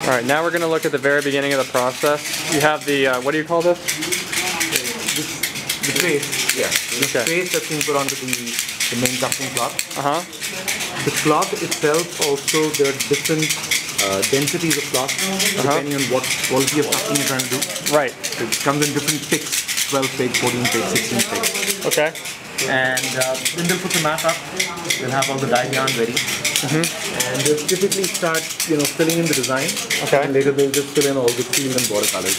Alright, now we're going to look at the very beginning of the process. You have the, what do you call this? The trace. Yeah. The trace that's being put onto the main tufting cloth. The cloth itself also, there are different densities of cloth depending on what quality of tufting you're trying to do. Right. So it comes in different picks, 12 pig, 14 pig, 16 pig. Okay. And then they'll put the mat up, they'll have all the dye yarn ready. And they'll typically start, filling in the design. Okay. And later they'll just fill in all the field and border colors.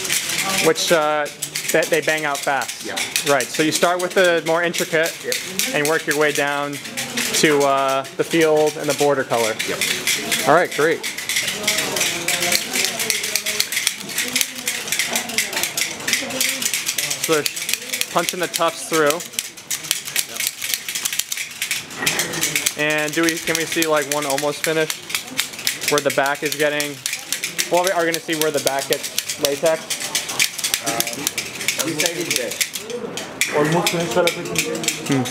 Which they bang out fast. Yeah. Right. So you start with the more intricate and work your way down to the field and the border color. Yep. All right, great. So they're punching the tufts through. And can we see like one almost finished where the back is getting? Well, we are going to see where the back gets latex. This side is there. Almost finished color picking.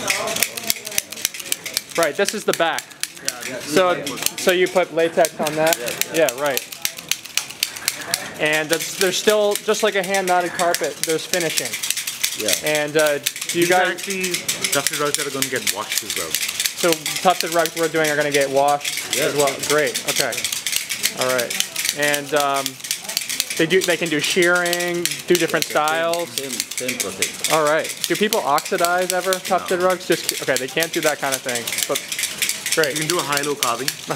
Right, this is the back. So you put latex on that? Yeah, right. And there's still, just like a hand-knotted carpet, there's finishing. Yeah. And do you guys... actually, tufted rugs that are going to get washed as well. So tufted rugs we're doing are going to get washed as well? Great, okay. All right. And they can do shearing, do different styles? Same process. All right. Do people oxidize ever, tufted rugs? Okay, they can't do that kind of thing, but great. You can do a high-low carving. Tip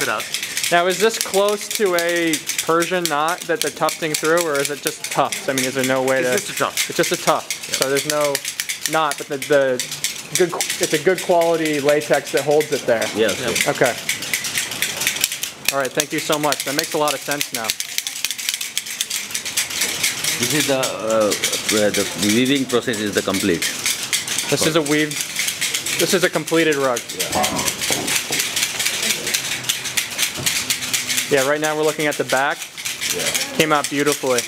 it out. Now, is this close to a Persian knot that they're tufting through, or is it just tufts? I mean, is there no way to... It's just a tuft. It's just a tuft. Yep. So there's no knot, but it's a good quality latex that holds it there. Yes. Okay. All right, thank you so much. That makes a lot of sense now. This is the weaving process is the complete. This is a weave. This is a completed rug. Yeah, right now we're looking at the back. Came out beautifully.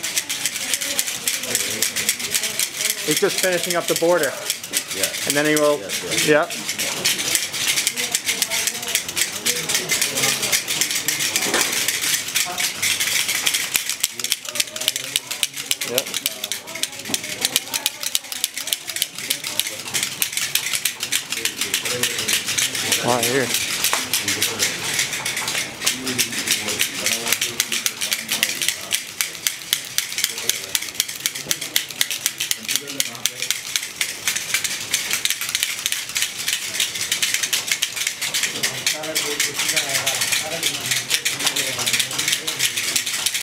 He's just finishing up the border. And then he will, Yep. Wow, here.